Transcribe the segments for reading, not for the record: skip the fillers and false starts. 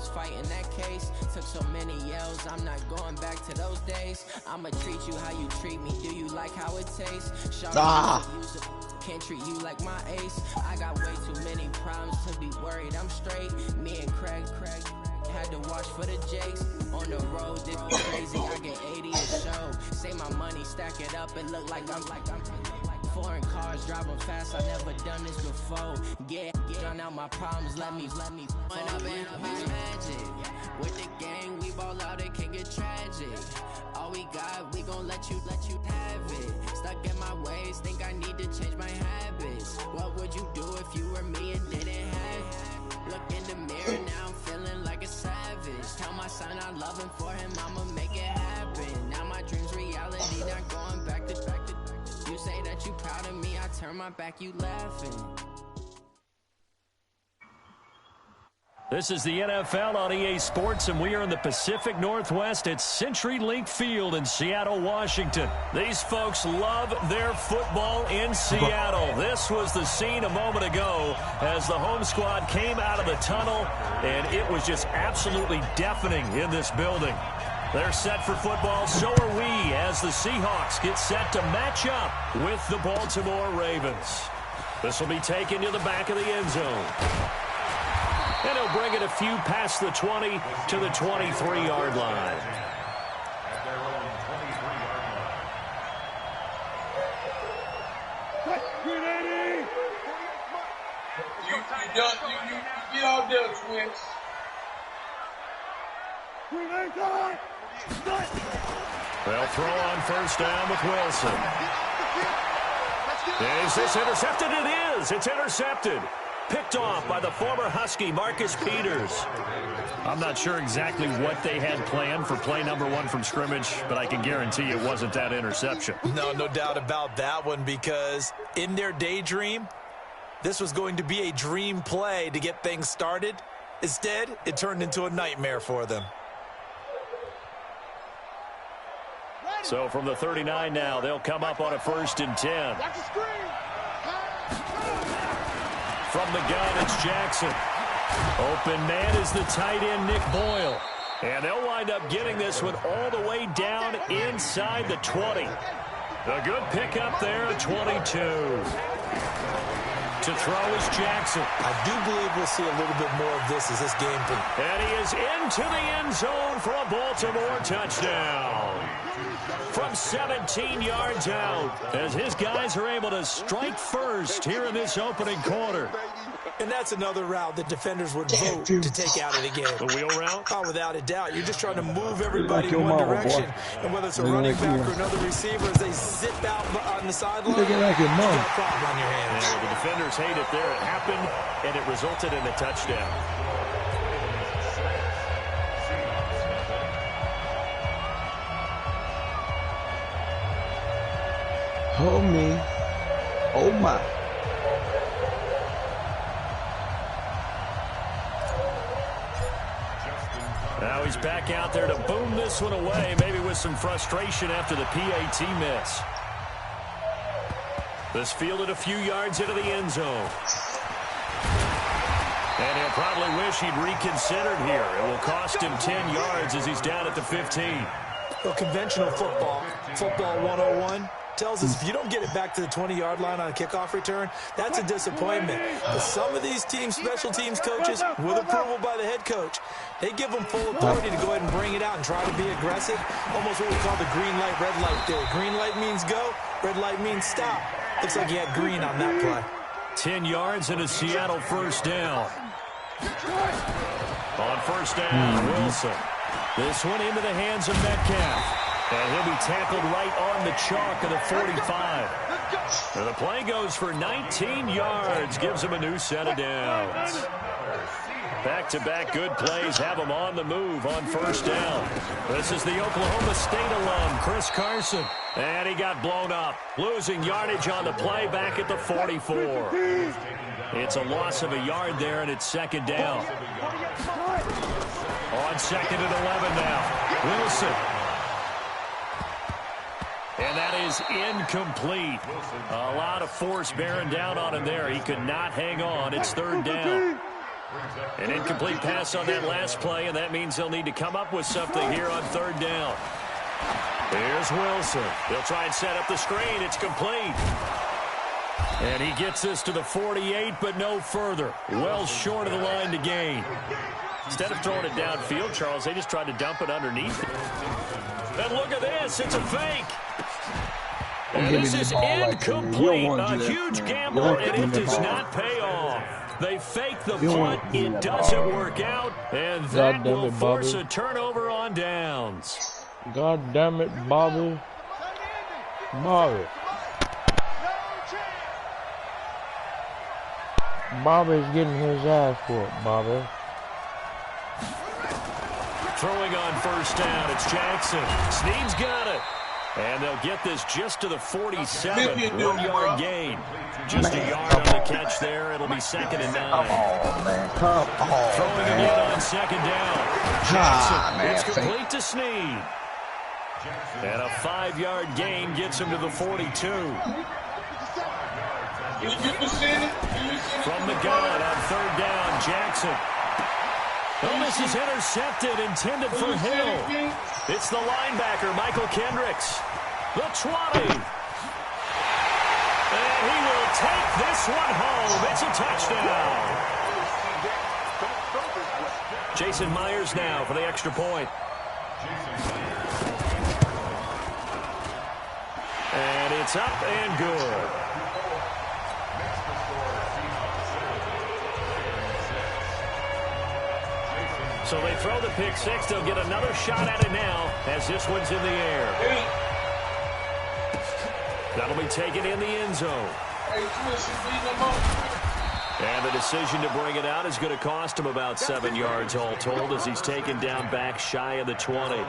was fighting that case. Took so many yells, I'm not going back to those days. I'ma treat you how you treat me. Do you like how it tastes? Can't treat you like my ace. I got way too many problems to be worried. I'm straight. Me and Craig had to watch for the Jakes. On the road, this be crazy. I get 80 a show. Say my money, stack it up and look like I'm foreign cars driving fast. I never done this before. Get out my problems. Let me. When I've been magic with the gang, we ball out. It can get tragic. All we got, we gon' let you have it. Stuck in my ways, think I need to change my habits. What would you do if you were me and didn't have it? Look in the mirror, now I'm feeling like a savage. Tell my son I love him, for him I'ma make it happen. Now my dream's reality, not going back to. You say that you proud of me, I turn my back, you laughing. This is the NFL on EA Sports, and we are in the Pacific Northwest at CenturyLink Field in Seattle, Washington. These folks love their football in Seattle. This was the scene a moment ago as the home squad came out of the tunnel, and it was just absolutely deafening in this building. They're set for football, so are we, as the Seahawks get set to match up with the Baltimore Ravens. This will be taken to the back of the end zone. And he'll bring it a few past the 20 to the 23-yard line. You don't do it, Twins. They'll throw on first down with Wilson. Is this intercepted? It is. It's intercepted. Picked off by the former Husky, Marcus Peters. I'm not sure exactly what they had planned for play number 1 from scrimmage, but I can guarantee it wasn't that interception. No doubt about that one, because in their daydream, this was going to be a dream play to get things started. Instead, it turned into a nightmare for them. So from the 39 now, they'll come up on a 1st and 10. From the gun, it's Jackson. Open man is the tight end, Nick Boyle. And they'll wind up getting this one all the way down inside the 20. A good pickup there at 22. To throw is Jackson. I do believe we'll see a little bit more of this as this game progresses. And he is into the end zone for a Baltimore touchdown. From 17 yards out, as his guys are able to strike first here in this opening quarter. And that's another route that defenders would vote to take out of the game. The wheel route? Oh, without a doubt. You're just trying to move everybody in one direction. And whether it's a running back or another receiver, as they zip out on the sideline, you got a problem on your hands. Yeah, the defenders hate it there. It happened, and it resulted in a touchdown. Oh, me. Oh, my. Now he's back out there to boom this one away, maybe with some frustration after the PAT miss. This fielded a few yards into the end zone. And he'll probably wish he'd reconsidered here. It will cost him 10 yards as he's down at the 15. Well, conventional football 101, tells us if you don't get it back to the 20-yard line on a kickoff return, that's a disappointment. But some of these teams, special teams coaches, with approval by the head coach, they give them full authority to go ahead and bring it out and try to be aggressive. Almost what we call the green light, red light theory. Green light means go, red light means stop. Looks like he had green on that play. 10 yards and a Seattle first down. On first down, Wilson. This one into the hands of Metcalf. And he'll be tackled right on the chalk of the 45. And the play goes for 19 yards. Gives him a new set of downs. Back-to-back good plays have him on the move on first down. This is the Oklahoma State alum, Chris Carson. And he got blown up, losing yardage on the play back at the 44. It's a loss of a yard there, and it's second down. On second and 11 now. Wilson. And that is incomplete. A lot of force bearing down on him there. He could not hang on. It's third down. An incomplete pass on that last play, and that means they'll need to come up with something here on third down. Here's Wilson. They'll try and set up the screen. It's complete. And he gets this to the 48, but no further. Well short of the line to gain. Instead of throwing it downfield, Charles, they just tried to dump it underneath. And look at this. It's a fake. And this is incomplete. A huge gamble, and it does not pay off. They fake the punt. It doesn't work out, and that will force a turnover on downs. God damn it, Bobby. Bobby's getting his ass whooped, Bobby. Throwing on first down, it's Jackson. Snead's got it. And they'll get this just to the 47. 1-yard gain. Just a yard on the catch there. It'll be 2nd and 9. Come on, man. Come on, Throwing man. again on 2nd down. Jackson. It's complete to Snead. And a 5-yard gain gets him to the 42. From the gun on third down, Jackson. Oh, this is intercepted, intended for Hill. It's the linebacker, Michael Kendricks. The 20. And he will take this one home. It's a touchdown. Jason Myers now for the extra point. And it's up and good. So they throw the pick six. They'll get another shot at it now as this one's in the air. That'll be taken in the end zone. And the decision to bring it out is going to cost him about 7 yards all told as he's taken down back shy of the 20.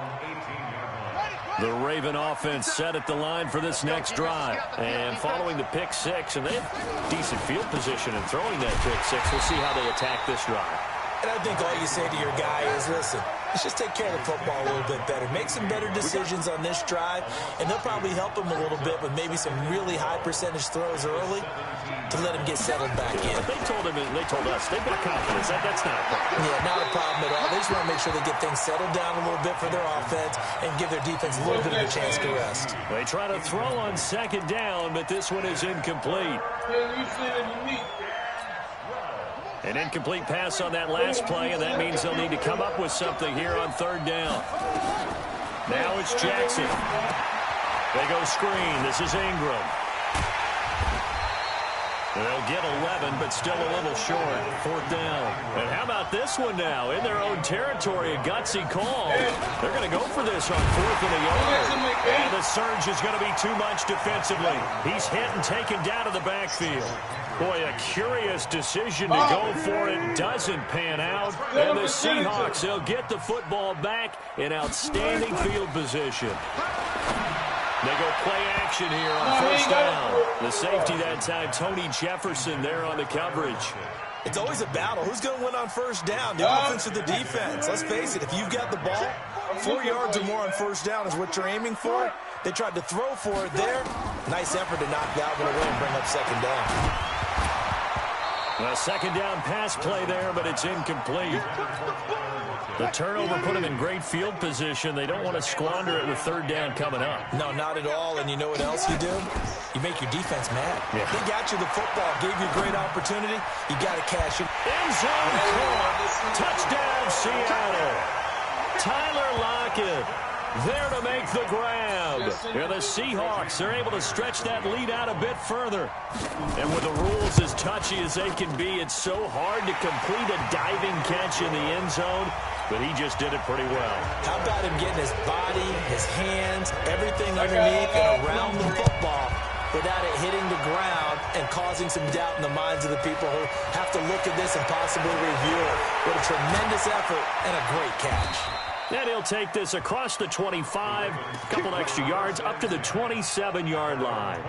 The Raven offense set at the line for this next drive. And following the pick six, and they have decent field position in throwing that pick six. We'll see how they attack this drive. And I think all you say to your guy is, listen, let's just take care of the football a little bit better. Make some better decisions on this drive, and they'll probably help him a little bit with maybe some really high percentage throws early to let him get settled back in. But they told us, they've got confidence. That's not a problem. Yeah, not a problem at all. They just want to make sure they get things settled down a little bit for their offense and give their defense a little bit of a chance to rest. They try to throw on 2nd down, but this one is incomplete. An incomplete pass on that last play, and that means they'll need to come up with something here on 3rd down. Now it's Jackson. They go screen. This is Ingram. They'll get 11, but still a little short. 4th down. And how about this one now? In their own territory, a gutsy call. They're going to go for this on 4th and a yard. And the surge is going to be too much defensively. He's hit and taken down to the backfield. Boy, a curious decision to go for it. Doesn't pan out. And the Seahawks, they'll get the football back in outstanding field position. They go play action here on 1st down. The safety that time, Tony Jefferson there on the coverage. It's always a battle. Who's going to win on 1st down, the offense or the defense? Let's face it, if you've got the ball, 4 yards or more on 1st down is what you're aiming for. They tried to throw for it there. Nice effort to knock that one away and bring up 2nd down. A 2nd down pass play there, but it's incomplete. The turnover put them in great field position. They don't want to squander it with 3rd down coming up. No, not at all. And you know what else you do? You make your defense mad. Yeah. They got you the football, gave you a great opportunity. You got to cash it. End zone caught. Touchdown, Seattle. Tyler Lockett there to make the grab. And the Seahawks are able to stretch that lead out a bit further. And with the rules as touchy as they can be, it's so hard to complete a diving catch in the end zone, but he just did it pretty well. How about him getting his body, his hands, everything underneath and around the football without it hitting the ground and causing some doubt in the minds of the people who have to look at this and possibly review it. What a tremendous effort and a great catch. And he'll take this across the 25, a couple extra yards, up to the 27-yard line.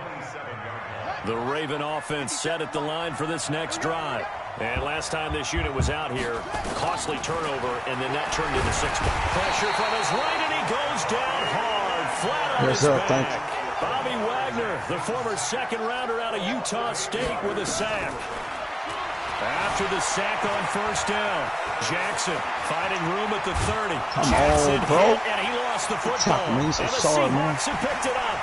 The Raven offense set at the line for this next drive. And last time this unit was out here, costly turnover, and then that turned into 6. Pressure from his right, and he goes down hard, flat on his back. Bobby Wagner, the former 2nd rounder out of Utah State, with a sack. After the sack on first down, Jackson finding room at the 30. Come Jackson on, bro. hit, and he lost the football. Me And some the sorry, man. Seahawks have picked it up.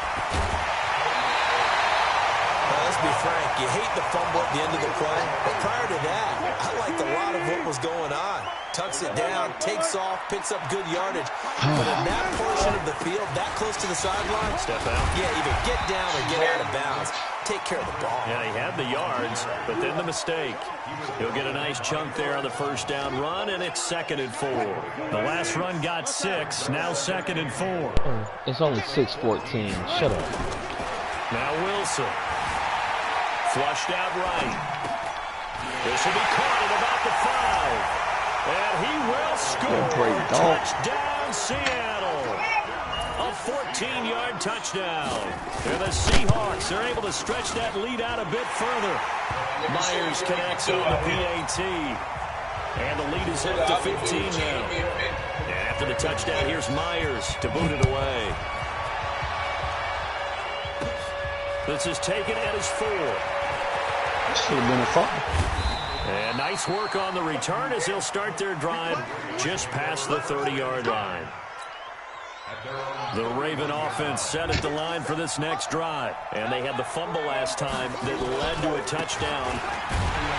Well, let's be frank. You hate the fumble at the end of the play. But prior to that, I liked a lot of what was going on. Tucks it down, takes off, picks up good yardage. But in that portion of the field, that close to the sideline, Step out. yeah, either get down or get out of bounds. Take care of the ball. Yeah, he had the yards, but then the mistake. He'll get a nice chunk there on the first down run, and it's 2nd and 4. The last run got 6, now 2nd and 4. It's only 6:14. Shut up. Now Wilson. Flushed out right. This will be caught at about the 5. And he will score. Great dog. Touchdown, Seattle. A 14-yard touchdown. And the Seahawks are able to stretch that lead out a bit further. Myers connects on the PAT. And the lead is up to 15 now. And after the touchdown, here's Myers to boot it away. This is taken at his 4. Should have been a fumble. And nice work on the return as they'll start their drive just past the 30-yard line. The Raven offense set at the line for this next drive. And they had the fumble last time that led to a touchdown.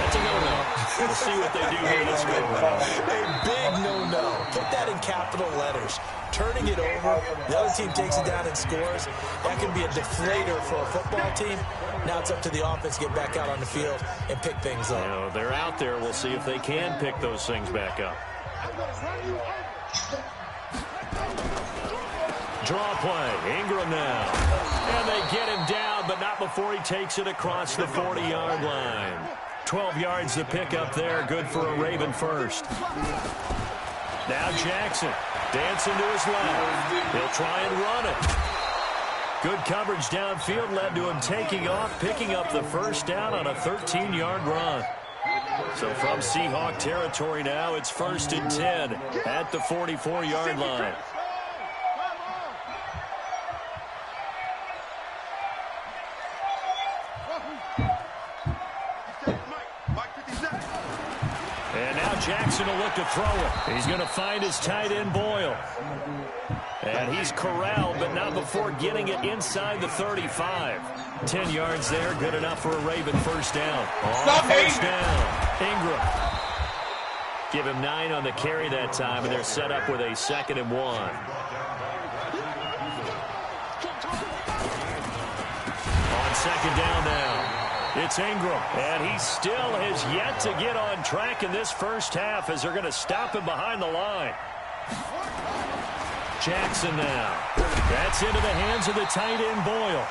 That's a no-no. We'll see what they do here this go around. A big no-no. Put that in capital letters. Turning it over, the other team takes it down and scores. That can be a deflator for a football team. Now it's up to the offense to get back out on the field and pick things up. You know, they're out there. We'll see if they can pick those things back up. Draw play. Ingram now. And they get him down, but not before he takes it across the 40-yard line. 12 yards to pick up there. Good for a Raven first. Now Jackson dancing to his left. He'll try and run it. Good coverage downfield led to him taking off, picking up the first down on a 13-yard run. So from Seahawk territory now, it's 1st and 10 at the 44-yard line. And now Jackson will look to throw it. He's going to find his tight end Boyle. And he's corralled, but not before getting it inside the 35. 10 yards there, good enough for a Raven first down. First down, Ingram. Give him 9 on the carry that time, and they're set up with a 2nd and 1. On 2nd down now. It's Ingram, and he still has yet to get on track in this first half as they're going to stop him behind the line. Jackson now. That's into the hands of the tight end Boyle.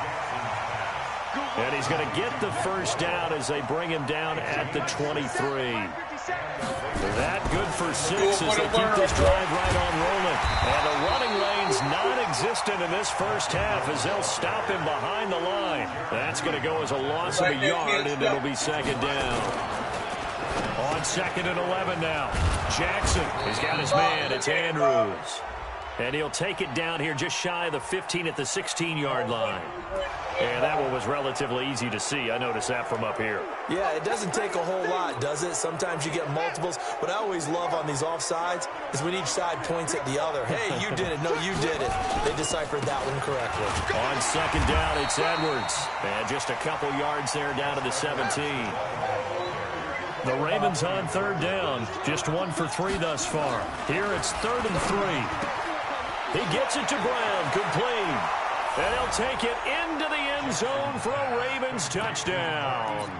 And he's going to get the first down as they bring him down at the 23. That good for 6 as they keep this drive right on rolling. And the running lane's non-existent in this first half as they'll stop him behind the line. That's going to go as a loss of a yard, and it'll be 2nd down. On 2nd and 11 now. Jackson has got his man. It's Andrews. And he'll take it down here just shy of the 15 at the 16-yard line. And that one was relatively easy to see. I noticed that from up here. Yeah, it doesn't take a whole lot, does it? Sometimes you get multiples. What I always love on these offsides is when each side points at the other. Hey, you did it. No, you did it. They deciphered that one correctly. On 2nd down, it's Edwards. And just a couple yards there down to the 17. The Ravens on 3rd down. Just 1 for 3 thus far. Here it's 3rd and 3. He gets it to Brown, complete. And he'll take it into the end zone for a Ravens touchdown.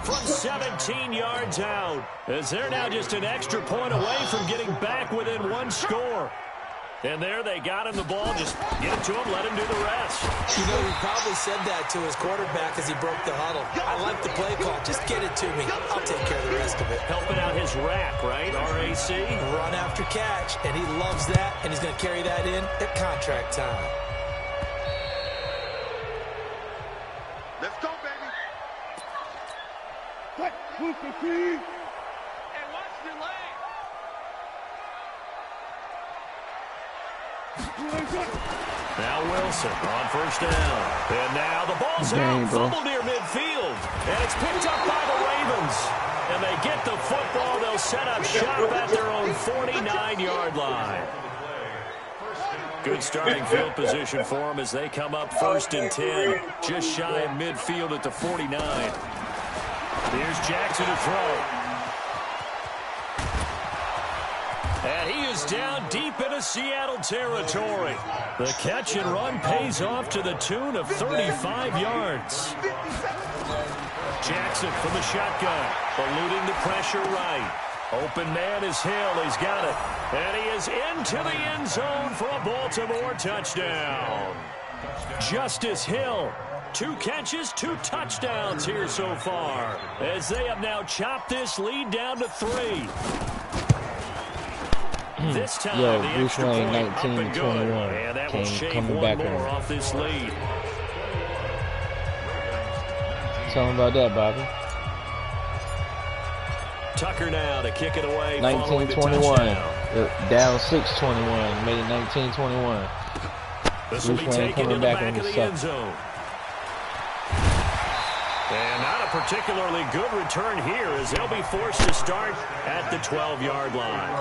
From 17 yards out, as they're now just an extra point away from getting back within 1 score. And there they got him the ball. Just get it to him, let him do the rest. You know, he probably said that to his quarterback as he broke the huddle. I like the play call. Just get it to me. I'll take care of the rest of it. Helping out his rack, right? RAC. Run after catch, and he loves that, and he's going to carry that in at contract time. Let's go, baby. What? And watch the leg. Now Wilson on 1st down. And now the ball's out. Fumbled near midfield. And it's picked up by the Ravens. And they get the football. They'll set up shop at their own 49-yard line. Good starting field position for them as they come up 1st and 10. Just shy of midfield at the 49. Here's Jackson to throw. And he is down deep into Seattle territory. The catch and run pays off to the tune of 35 yards. Jackson from the shotgun, eluding the pressure right. Open man is Hill. He's got it. And he is into the end zone for a Baltimore touchdown. Justice Hill. 2 catches, 2 touchdowns here so far, as they have now chopped this lead down to 3. This time, the extra point up and good, and that will shave one more off this lead. Tell him about that, Bobby. Tucker now to kick it away. 19-21. Down 6-21. Made it 19-21. This will be taken to the back of the end zone. And not a particularly good return here as they'll be forced to start at the 12-yard line.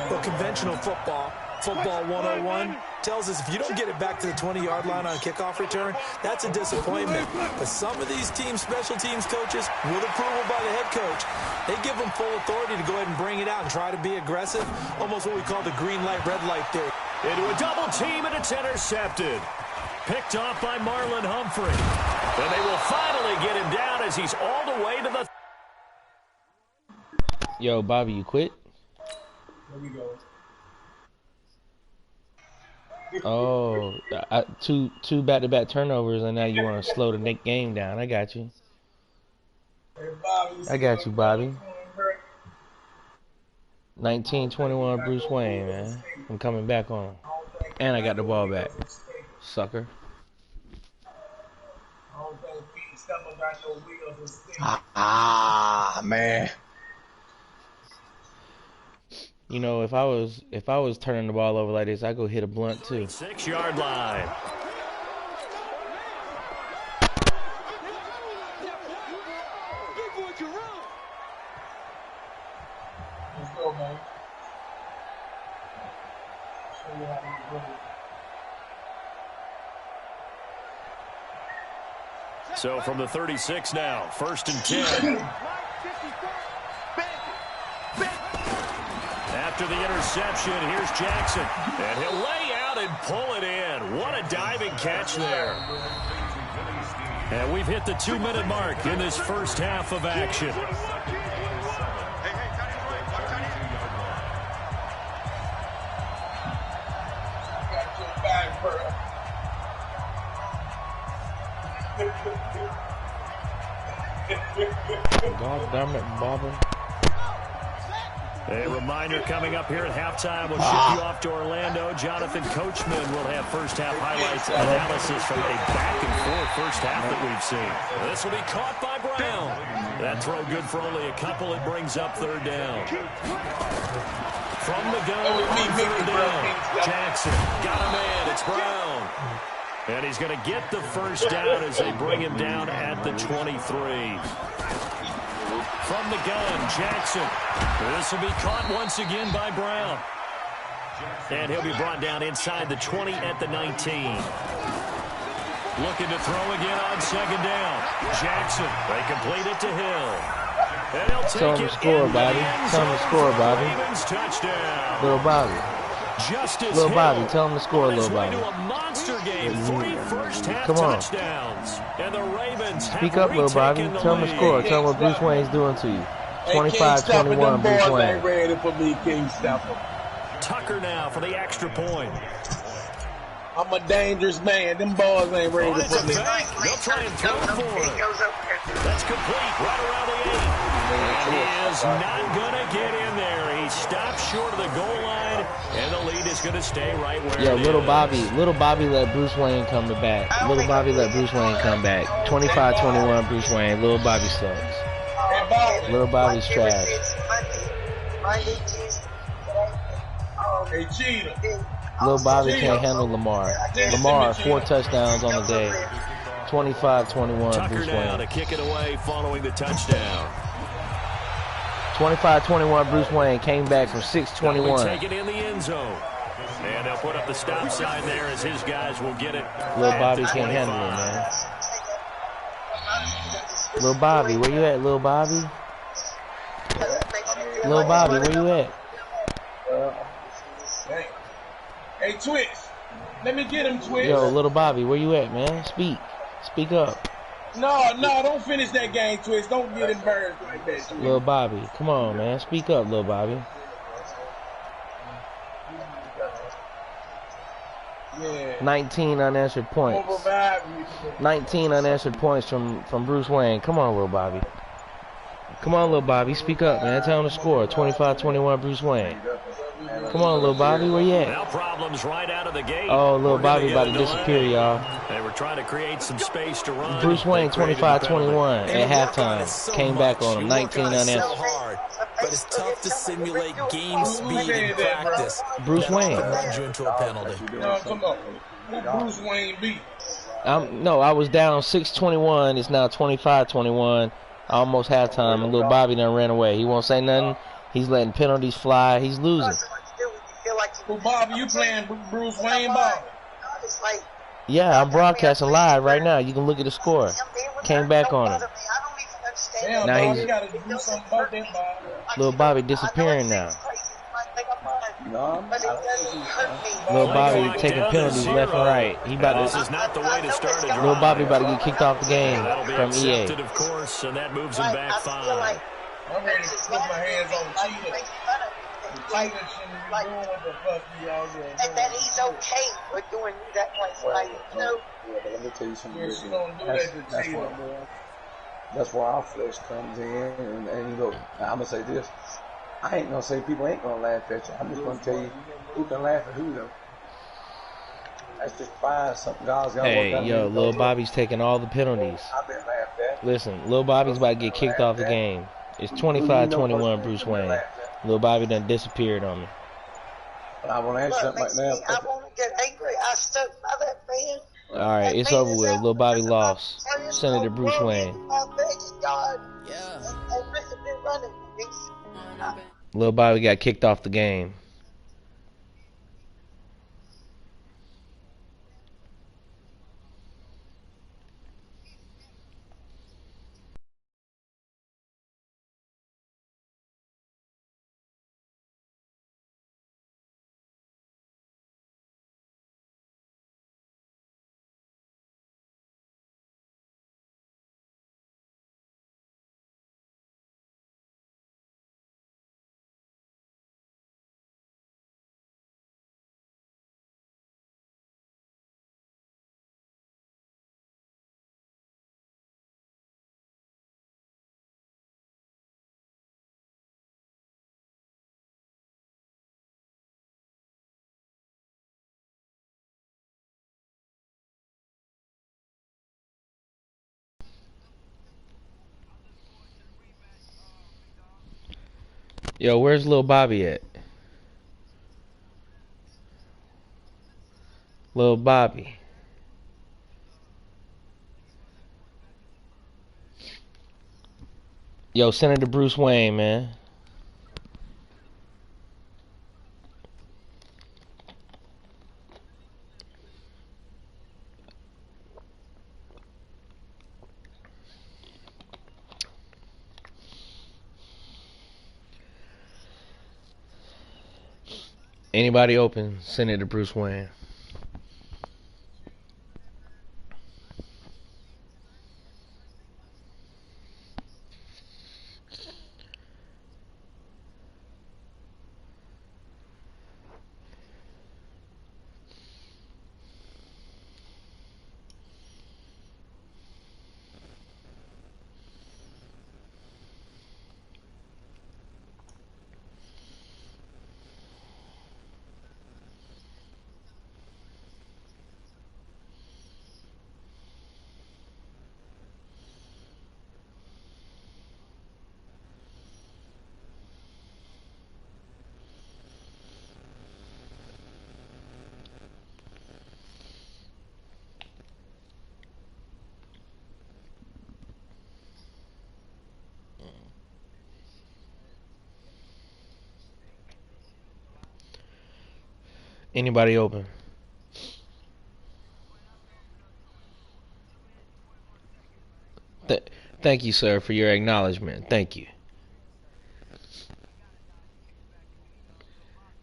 Well, conventional football 101, tells us if you don't get it back to the 20-yard line on a kickoff return, that's a disappointment. But some of these special teams coaches, with approval by the head coach, they give them full authority to go ahead and bring it out and try to be aggressive, almost what we call the green light, red light theory. Into a double team, and it's intercepted. Picked off by Marlon Humphrey. And they will finally get him down as he's all the way to the... Yo, Bobby, you quit? There we go. Oh, two back-to-back turnovers, and now you want to slow the game down. I got you. I got you, Bobby. 19-21 Bruce Wayne, man. I'm coming back on him. And I got the ball back. Sucker. Man. You know, if I was turning the ball over like this, I'd go hit a blunt too. 6-yard line. Let's go, man. Show you how to do it. So from the 36 now, 1st and 10. After the interception, here's Jackson. And he'll lay out and pull it in. What a diving catch there. And we've hit the 2-minute mark in this first half of action. God damn it, Bobby. A reminder coming up here at halftime. We'll ship you off to Orlando. Jonathan Coachman will have first half highlights and analysis from a back-and-forth first half that we've seen. This will be caught by Brown. That throw good for only a couple. It brings up 3rd down. From the gun, 3rd down. Jackson got a man. It's Brown. And he's going to get the first down as they bring him down at the 23. From the gun, Jackson. This will be caught once again by Brown. And he'll be brought down inside the 20 at the 19. Looking to throw again on 2nd down. Jackson, they complete it to Hill. And he'll take it score, Bobby. Tell him to score, Bobby. Ravens touchdown. Little Bobby. Justice Little Bobby, Hill tell him to score, Little Bobby. To a monster game, 3 first-half Come on. touchdowns. And the Ravens Speak up, Little Bobby. Tell him to score. Tell him what Bruce Wayne's doing to you. 25-21, Bruce Wayne. Ain't ready for me, King Stepper. Tucker now for the extra point. I'm a dangerous man. Them boys ain't ready for me. They'll try and throw for it. That's complete right around the 8. And he is not going to get in there. He stops short of the goal line, and the lead is going to stay right where it Little is. Little Bobby let Bruce Wayne come back. Little Bobby let Bruce Wayne come back. 25-21 Bruce Wayne. Little Bobby sucks. Little Bobby's trash. Hey, Cheetah. Little Bobby can't handle Lamar. Lamar, 4 touchdowns on the day. 25-21 Tucker Bruce now to Wayne. kick it away following the touchdown. 25-21, Bruce Wayne came back from 6-21. Take it in the end zone. And they'll put up the stop sign there as his guys will get it. Lil Bobby can't handle it, man. Lil Bobby, where you at, Lil Bobby? Lil Bobby, where you at? Hey, Twitch. Let me get him, Twitch. Yo, Lil Bobby, where you at, man? Speak up. No, don't finish that game, Twitch. Don't get embarrassed like that, Twitch. Lil Bobby, come on, man. Speak up, Lil Bobby. Yeah. 19 unanswered points. 19 unanswered points from Bruce Wayne. Come on, Lil Bobby. Come on, Lil Bobby. Speak up, man. Tell him to score. 25-21, Bruce Wayne. Come on, Lil Bobby. Where you at? Now problems right out of the gate. Oh, Lil Bobby about to disappear, y'all. They were trying to create some space to run. Bruce Wayne, 25-21 at halftime. Came back on him. 19 unanswered. But it's tough to simulate game speed in practice. Bruce Wayne. Runs you into a penalty. No, come on. Who Bruce Wayne beat? No, I was down 6-21. It's now 25-21. Almost halftime, and Lil Bobby done ran away. He won't say nothing. He's letting penalties fly. He's losing. Well, Bobby, you playing Bruce Wayne ball? Yeah, I'm broadcasting live right now. You can look at the score. Came back on him. Damn, Now Bobby, he's you gotta do something about that, Bobby. Lil Bobby disappearing now. Lil Bobby taking penalties left and right. He about This is not the way to start a drive. Lil Bobby about to get kicked off the game That'll be from EA. accepted, of course, and that moves him back 5. I'm ready to put my hands on Cheetah. Cheetah shouldn't be doing what the fuck he out there. And that he's okay with doing that place. Like, you know, Yeah, but let me tell you something. Yeah, she don't do that to Cheetah, boy. That's where our flesh comes in, and you know, I'm gonna say this. I ain't gonna say people ain't gonna laugh at you. I'm just gonna tell you who can laugh at who though. That's just fine. Something God's got. Hey, yo, Lil Bobby's taking all the penalties. I've been laughed at. Listen, Lil Bobby's about to get kicked off the game. It's 25-21, Bruce Wayne. Lil Bobby done disappeared on me. But I want to ask you something right now. I want to get angry. I stuck by that man. All right, it's over with. Lil Bobby lost. Send it to Bruce Wayne. Lil Bobby got kicked off the game. Yo, where's Lil Bobby at? Lil Bobby. Yo, send it to Bruce Wayne, man. Anybody open, send it to Bruce Wayne. Anybody open? Thank you, sir, for your acknowledgement. Thank you.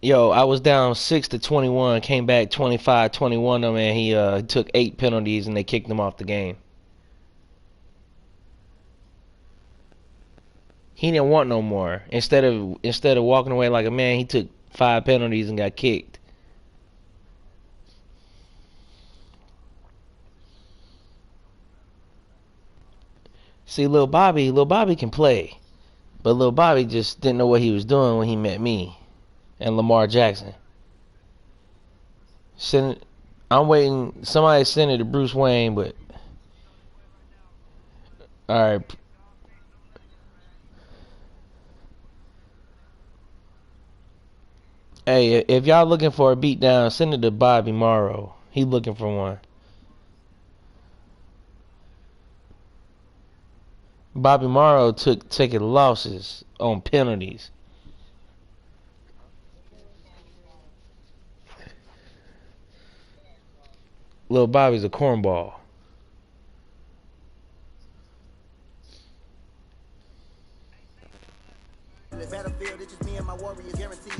Yo, I was down 6-21, came back 25-21. Though, man, he took 8 penalties and they kicked him off the game. He didn't want no more. Instead of walking away like a man, he took 5 penalties and got kicked. See, Lil Bobby can play, but Lil Bobby just didn't know what he was doing when he met me and Lamar Jackson. I'm waiting. Somebody send it to Bruce Wayne, but all right. Hey, if y'all looking for a beatdown, send it to Bobby Morrow. He looking for one. Bobby Morrow taking losses on penalties. Lil Bobby's a cornball.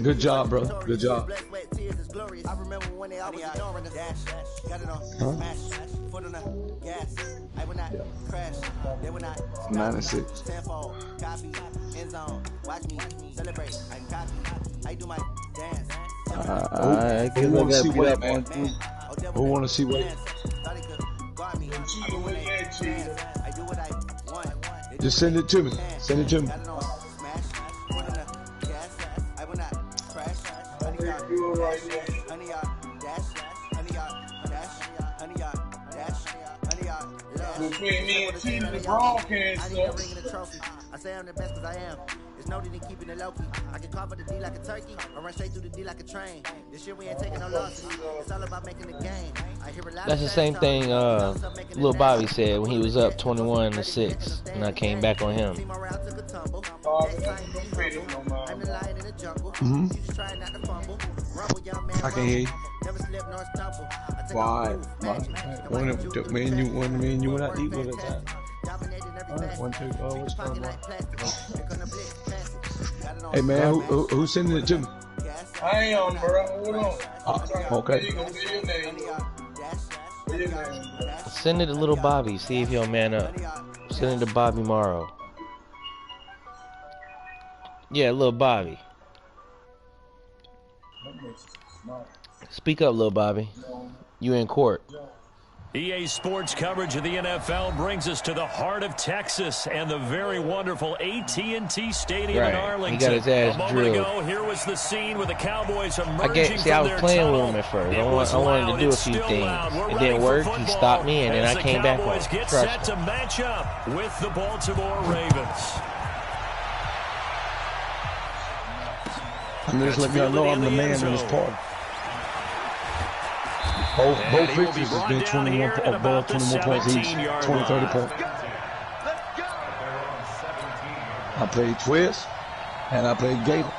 Good job, bro. Good job. Huh? 96. Who want to see what? Just send it to me. Send it to me. Between me and Tim, the broadcast. I say I'm the best because I am. It's no need in keeping it low key. I can carve the D like a turkey or run straight through the D like a train. This year we ain't taking no losses. It's all about making the game. I hear a lot. That's the same thing Lil Bobby said when he was up 21-6, and I came back on him. I can hear you. Why? One man you went out to eat with us. One, two, what's going on? Hey man, who's sending it to me? I ain't on, bro. Hold on. Okay. There you go. Get your name. Get your name. Send it to Lil Bobby. See if he'll man up. Send it to Bobby Morrow. Yeah, Lil Bobby. Speak up, Lil Bobby. You in court. EA Sports coverage of the NFL brings us to the heart of Texas and the very wonderful AT&T Stadium in Arlington. He got his ass a moment drilled. ago, here was the scene with the Cowboys emerging I was playing with him at first. I wanted to do a few things. It didn't work. He stopped me, and then I came back on. Get set to match up with the Baltimore Ravens. I'm just letting y'all know I'm the man in this part. Both victories has been 21 points each, 20-30 points. I played Twist, and I played Gator.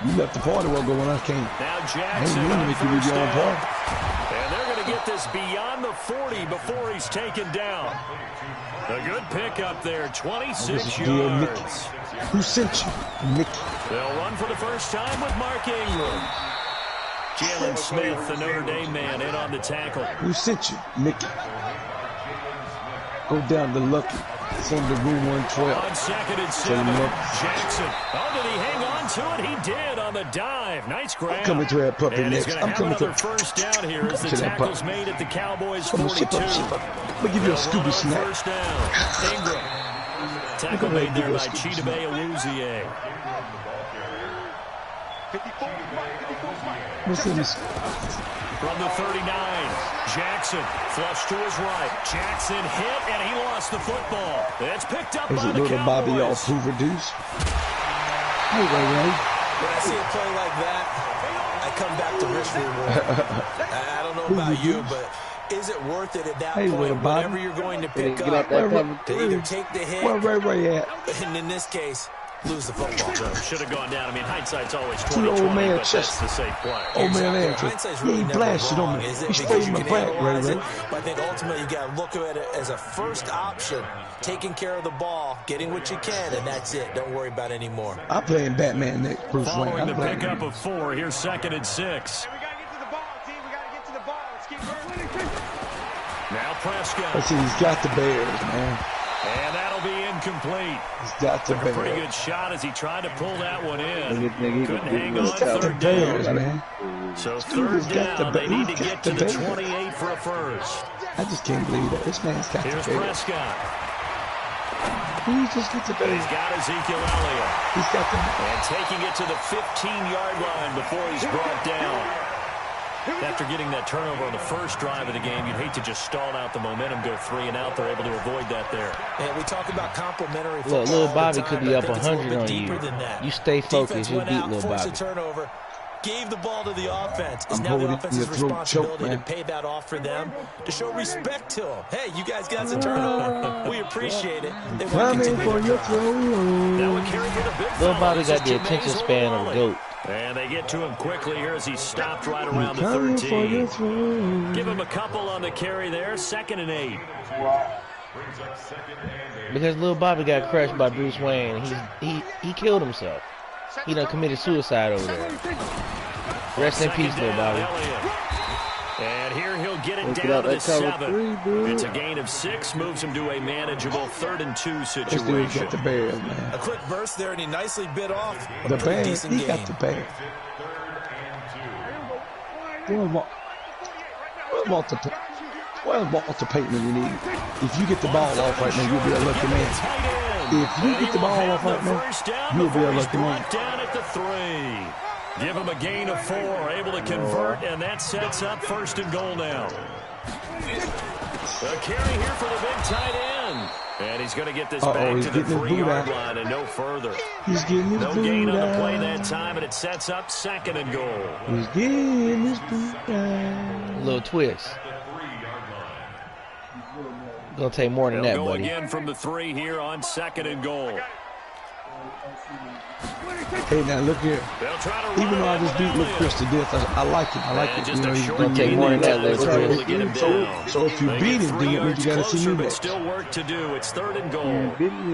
You left the party while when I came. Now Jackson I didn't make you leave your own party. And they're going to get this beyond the 40 before he's taken down. A good pickup there, 26 yards. Who sent you, Mickey? They'll run for the first time with Mark Ingram. Jalen Smith, the Notre Dame man, in on the tackle. Who sent you, Mickey? Go down to Lucky. Send the room 112. On 2nd and 7, Jackson. Oh, did he hang on to it? He did on the dive. Nice grab. I'm coming to that puppy and next. I'm coming to another first down here as the tackle's made at the Cowboys 42. Let me give you a Scooby snack. First down. Ingram. Tackle made there by Chidobe Awuzie. What's this? From the 39, Jackson flushed to his right. Jackson hit, and he lost the football. It's picked up by the Cowboys. Bobby off Hoover Deuce. Hey, Ray. When I see a play like that, I come back to Richmond. I don't know about you, but is it worth it at that point? Whatever you're going to pick up, to either take the hit, where Ray at? and in this case, lose the football. Should have gone down. I mean, hindsight's always See 20/20, old man but chest. that's the safe play. Old man Exactly. answer. Hindsight's He really ain't never blasted wrong, on me. is it? He Because stayed you in the can back, analyze right? it, but I think ultimately you got to look at it as a first option, taking care of the ball, getting what you can, and that's it. Don't worry about any more. I'm playing Batman next, Bruce Wayne. Following I'm the playing pickup of 4, here's 2nd and 6. We got to get to the ball, team. We got to get to the ball. Let's keep moving. Now Prescott. Let's see, he's got the Bears, man. And that'll be incomplete. He's got the Took a pretty Bears. good shot as he tried to pull that one in. Nigga, Couldn't hang on He's got the 3rd Bears, down. man. So Dude, 3rd he's got the down, they need to Bears. get to He's the got the Bears. 28 for a first. I just can't believe that. This man's got Here's the Bears. Prescott. He's just got the And Bears. he's got Ezekiel Elliott. He's got the And taking it to the 15-yard line before he's brought down. After getting that turnover on the first drive of the game, you'd hate to just stall out the momentum, go 3 and out. They're able to avoid that there. And we talk about complementary football. Look, little all Bobby the time, could be but I up think it's a little 100 on bit deeper you. than that. You stay focused, Defense you'll went beat out, little forced a Bobby. turnover, gave the ball to the offense. It's I'm now the holding offense's your throat responsibility choke, to man. pay that off for them, to show respect to them. Hey, you guys got the turnover. We appreciate it. They want to Coming continue for to your drive. throat. That would carry for the big Little fella. Bobby This got is the attention Jermaine's span of a Olawale. goat. And they get to him quickly here as he's stopped right around the Coming for your 13. throat. Give him a couple on the carry there. 2nd and 8. Because little Bobby got crushed by Bruce Wayne. He killed himself. He done committed suicide over there. Rest in peace, little Bobby. Elliott. And here he'll get it Look down out, to the that cover 7. 3, dude. It's a gain of 6, moves him to a manageable 3rd and 2 This dude situation. got the Bears, man. A quick burst there, and he nicely bit off a The pretty Bears. decent He game. got the Bears. Where's Walter Payton when you need it? If you get the ball off right now, you'll be a lucky man. If you get the ball off right now, you'll be a lucky man. Down at the 3. Give him a gain of 4, able to convert, and that sets up 1st and goal now. A carry here for the big tight end. And he's going to get this back he's to the getting his boot 3-yard out. line and no further. He's getting his No boot gain on the play out. that time, and it sets up 2nd and goal. He's getting his boot out. Little twist. Gonna take more than They'll that, go buddy. again from the 3 here on 2nd and goal. Hey, now look here. They'll try to Even run though I it just beat with Luke Elliott. Chris to death, I like it. I like And it. just You know, a he's short been take gain more there. than that, They're Larry. able to get him down. So if you They beat get him, 3 then you yards got to see closer, me but next. still work to do. It's 3rd and goal.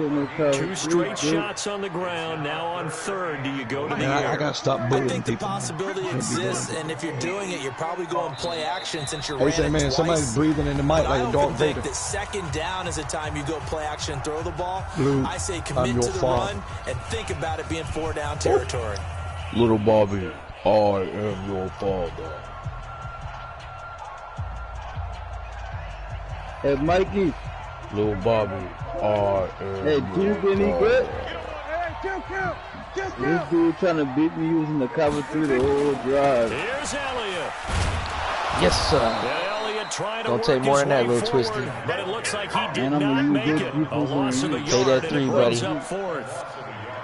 No cover 2 straight 3, shots on the ground. Now on 3rd, do you go to the Man, I air? got to stop I bullying think the people. possibility Can't be doing exists, that. and if you're doing it, you're probably going play action since you're Hey, ran say, it man, twice. somebody's breathing in the mic But like I a often Darth think Vader. that 2nd down is the time you go play action, throw the ball. Blue, I say I'm commit your to the father. run and think about it being 4 down territory. Little Bobby, I am your father. Hey, Mikey. Little Bobby, I am Hey, your Duke, any good? father. This dude trying to beat me using the cover 3 the whole drive. Here's Elliott. Yes, sir. Yeah, Elliott trying to Don't work take more his than that, way little forward, twisty. but it looks like he did And I'm not gonna make use it. good A loss of a defense on yard, you. and Take that 3, it brings buddy. up 4th.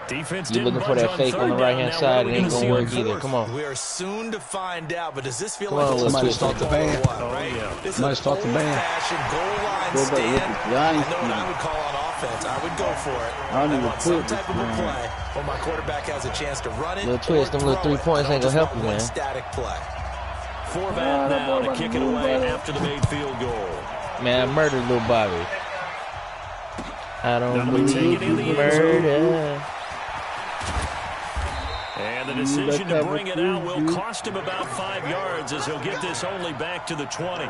Defense You didn't looking for budge that fake on the 3rd right-hand down. side, Now it ain't what are we gonna gonna work see on either. 4th? Come on. We are soon to find out, but does this feel Come like on, a let's Somebody do it. start the Super band. Bowl one, right? yeah. This Somebody is start the band. old-fashioned goal line Go back, stand. look at I Giants know what I team. would call on offense. I would go for it. I don't I even want some put this type of a man. play where my quarterback has a chance to run it. Little twist, or them little throw 3 it. points I ain't don't gonna just help you, want one man. static play. Forbat now to kick it away after the made field goal. Man, I murdered little Bobby. I don't That'll be believe taken in you the end zone. murder. And the decision to bring it out will cost him about 5 yards as he'll get this only back to the 20.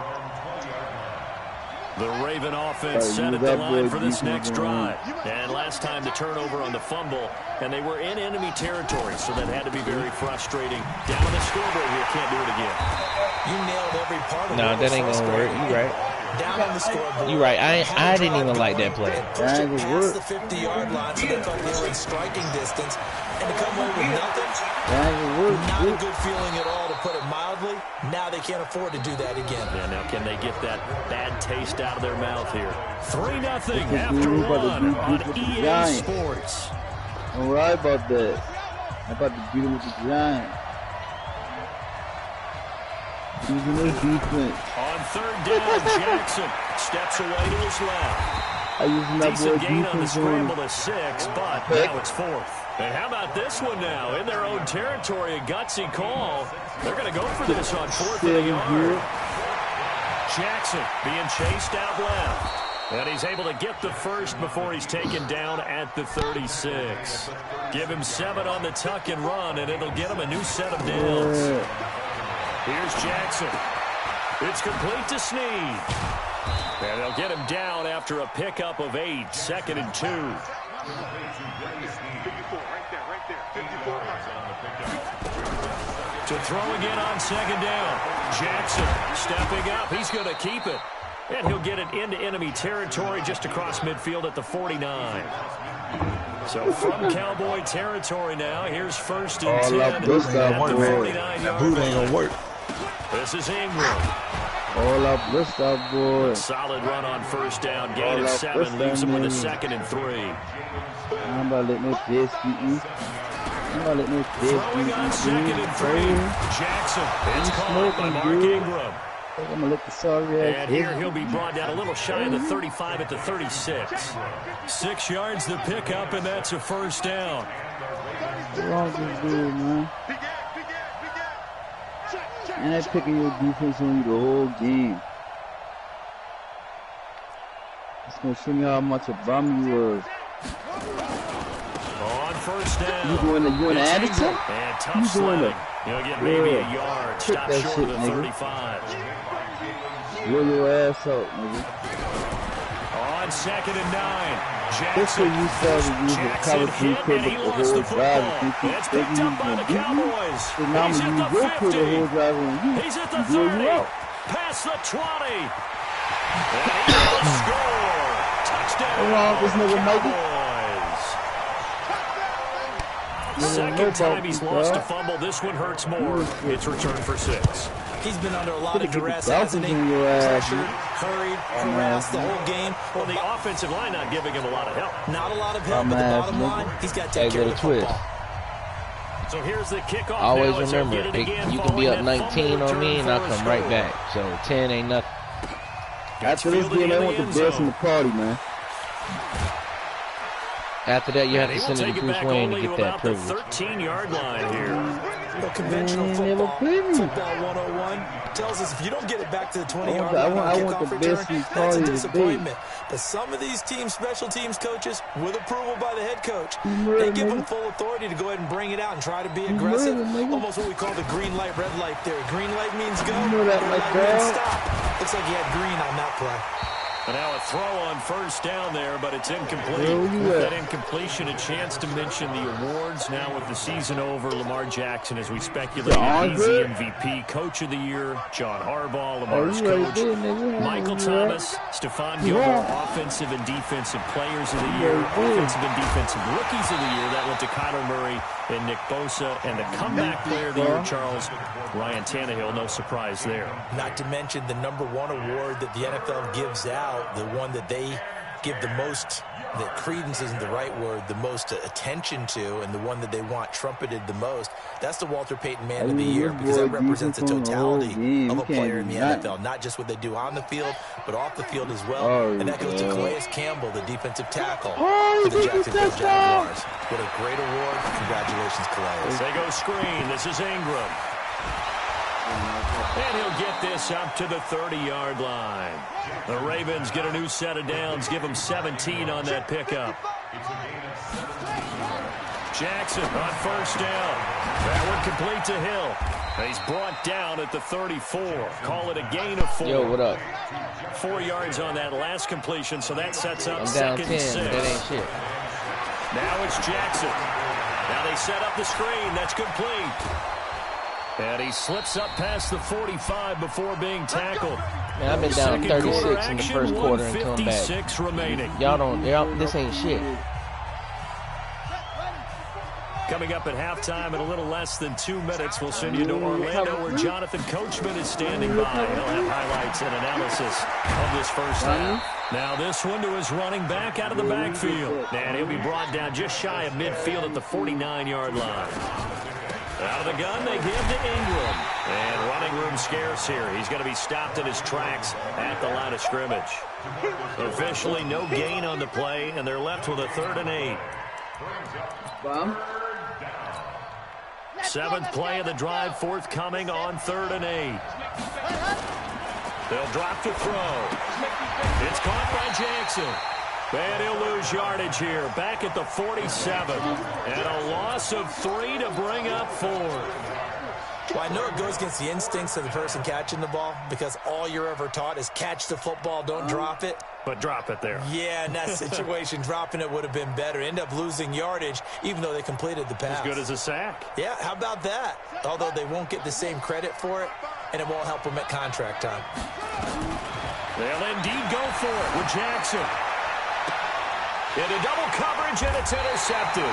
The Raven offense set at the line for this next drive. And last time the turnover on the fumble, and they were in enemy territory, so that had to be very frustrating. Down the scoreboard here, can't do it again. You nailed every part of Nah, what that was ain't gonna work. frustrating. You right. Down on the scoreboard. You right. I didn't even like that play. And push That it ain't gonna past work. the 50-yard line so they thought they were in striking distance. And to come away with nothing, That ain't gonna work, not a dude. good feeling at all, to put it mildly. Now they can't afford to do that again. Yeah, now can they get that bad taste out of their mouth here? 3-0 This after dude about to 1 beat on with the EA Giants. Sports. Don't worry about that. I'm about to beat him with the Giants. Using their defense. On 3rd down, Jackson steps away to his left. I using that boy Decent gain on the defense on scramble him. to 6, but now it's 4th. And how about this one now? In their own territory, a gutsy call. They're going to go for this on 4th and a yard. Jackson being chased out left. And he's able to get the first before he's taken down at the 36. Give him 7 on the tuck and run, and it'll get him a new set of downs. Here's Jackson. It's complete to Snead. And they'll get him down after a pickup of 8, 2nd and 2. 54, right there, 54. To throw again on 2nd down. Jackson stepping up. He's going to keep it. And he'll get it into enemy territory just across midfield at the 49. So from Cowboy territory now, here's 1st and 10 at the 49-yard boot ain't gonna work. This is Ingram. All up, blitz up, boy. Solid run on 1st down. Gain of 7 leaves him with a 2nd and 3. I'm about to let no piss beat me. Throwing on 2nd and 3. Jackson. It's caught by Mark Ingram. I'm gonna let the sorry ass. And here he'll be brought down a little shy of the 35 at the 36. 6 yards the pickup, and that's a 1st down. What's wrong with this dude, man? And they're picking your defense on you the whole game. It's gonna show me how much a bum you was. On 1st down. You doing the attitude? And tough sledding. He'll get maybe a yard. Stop short of the 35. Roll your ass out, nigga. On 2nd and 9. That's what you started using Jackson cover 3 hit, play and he the lost whole the drive. football. It's picked up by the Cowboys. So now He's when at you the go put the 50. whole drive on you, He's at the you 30. you out. Past the 20. And he will score. Touchdown. Hold on, this nigga Mikey. Cowboys. Second time he's lost a fumble. This one hurts more. It's returned for 6. He's been under a lot of duress, hasn't he? Pressured, hurried, harassed the whole game. Well, the offensive line not giving him a lot of help. Not a lot of help, but the bottom line, he's got to take care of the football. So here's the kickoff. Always remember, you can be up 19 on me, and I'll come right back. So 10 ain't nothing. After this game, I want the best in the party, man. After that, you have to send it to Bruce Wayne to get that privilege. 13-yard line here. Well, conventional football 101 tells us if you don't get it back to the 20-yard line on kickoff return, that's a disappointment. But some of these teams, special teams coaches, with approval by the head coach, they give them full authority to go ahead and bring it out and try to be aggressive. Almost what we call the green light, red light theory. Green light means go, red light means stop. Looks like he had green on that play. And now a throw on 1st down there, but it's incomplete. With that incompletion, a chance to mention the awards. Now with the season over, Lamar Jackson, as we speculate, he's the MVP, Coach of the Year, John Harbaugh, Lamar's coach, Michael Thomas, Stephon Gilmore, Offensive and Defensive Players of the Year, Offensive and Defensive Rookies of the Year. That went to Kyler Murray and Nick Bosa, and the Comeback Player of the Year, Charles, Ryan Tannehill. No surprise there. Not to mention the #1 award that the NFL gives out, the one that they give the most, that credence isn't the right word, the most attention to, and the one that they want trumpeted the most. That's the Walter Payton Man of the Year, because that represents the totality of a player in the NFL, not just what they do on the field, but off the field as well. And that goes to Calais Campbell, the defensive tackle for the Jacksonville Jaguars. What a great award. Congratulations, Calais. They go screen. This is Ingram. And he'll get this up to the 30-yard line. The Ravens get a new set of downs, give them 17 on that pickup. Jackson on 1st down. That one complete to Hill. He's brought down at the 34. Call it a gain of 4. Yo, what up? 4 yards on that last completion, so that sets up I'm down 2nd 10, and 6. but that ain't shit. Now it's Jackson. Now they set up the screen. That's complete. And he slips up past the 45 before being tackled. Man, I've been down 36 in the first quarter and come back. 1:56 remaining. Y'all, this ain't shit. Coming up at halftime in a little less than 2 minutes, we'll send you to Orlando where Jonathan Coachman is standing by. He'll have highlights and analysis of this first half. Now this one to his running back out of the backfield. And he'll be brought down just shy of midfield at the 49-yard line. Out of the gun, they give to Ingram. And running room scarce here. He's going to be stopped in his tracks at the line of scrimmage. Officially no gain on the play, and they're left with a 3rd and 8. Seventh play of the drive forthcoming on 3rd and 8. They'll drop to throw. It's caught by Jackson. And he'll lose yardage here. Back at the 47. And a loss of 3 to bring up 4. Well, I know it goes against the instincts of the person catching the ball because all you're ever taught is catch the football, don't drop it. But drop it there. Yeah, in that situation, dropping it would have been better. End up losing yardage, even though they completed the pass. As good as a sack. Yeah, how about that? Although they won't get the same credit for it, and it won't help them at contract time. They'll indeed go for it with Jackson. Into double coverage, and it's intercepted.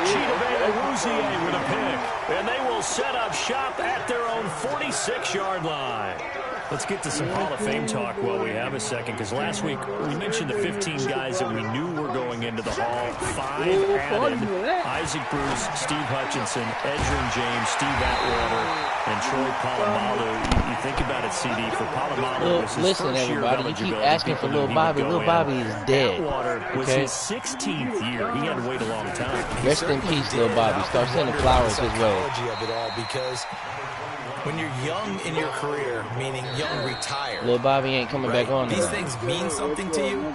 Chidobe with a pick. And they will set up shop at their own 46-yard line. Let's get to some Hall of Fame talk while we have a second, because last week we mentioned the 15 guys that we knew were going into the Hall. 5 added: Isaac Bruce, Steve Hutchinson, Edgerrin James, Steve Atwater, and Troy Polamalu. You think about it, CD, for Polamalu, listen, everybody, you keep asking for Lil Bobby. Lil Bobby is dead. Atwater was his 16th year. He had to wait a long time. Rest in peace, Lil Bobby. Start sending flowers his way. Of it all, because when you're young in your career, meaning young retired, Lil Bobby ain't coming back on. These things mean something to you,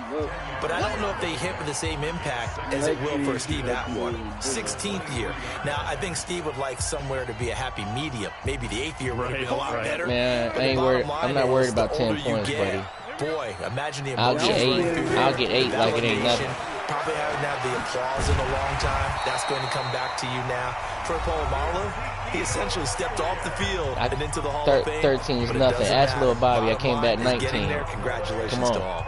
but I don't know if they hit with the same impact as it will for Steve Atwater. 16th year. Now, I think Steve would like somewhere to be a happy medium. Maybe the 8th year would be a lot better. Man, I ain't worried. I'm not worried about 10 points, buddy. Boy, imagine the I'll get 8. I'll get 8 like it ain't nothing. Probably haven't had the applause in a long time. That's going to come back to you now. For Polamalu, he essentially stepped off the field and into the Hall of Fame. 13 is nothing. Ask Lil Bobby. I came back 19. Congratulations to all.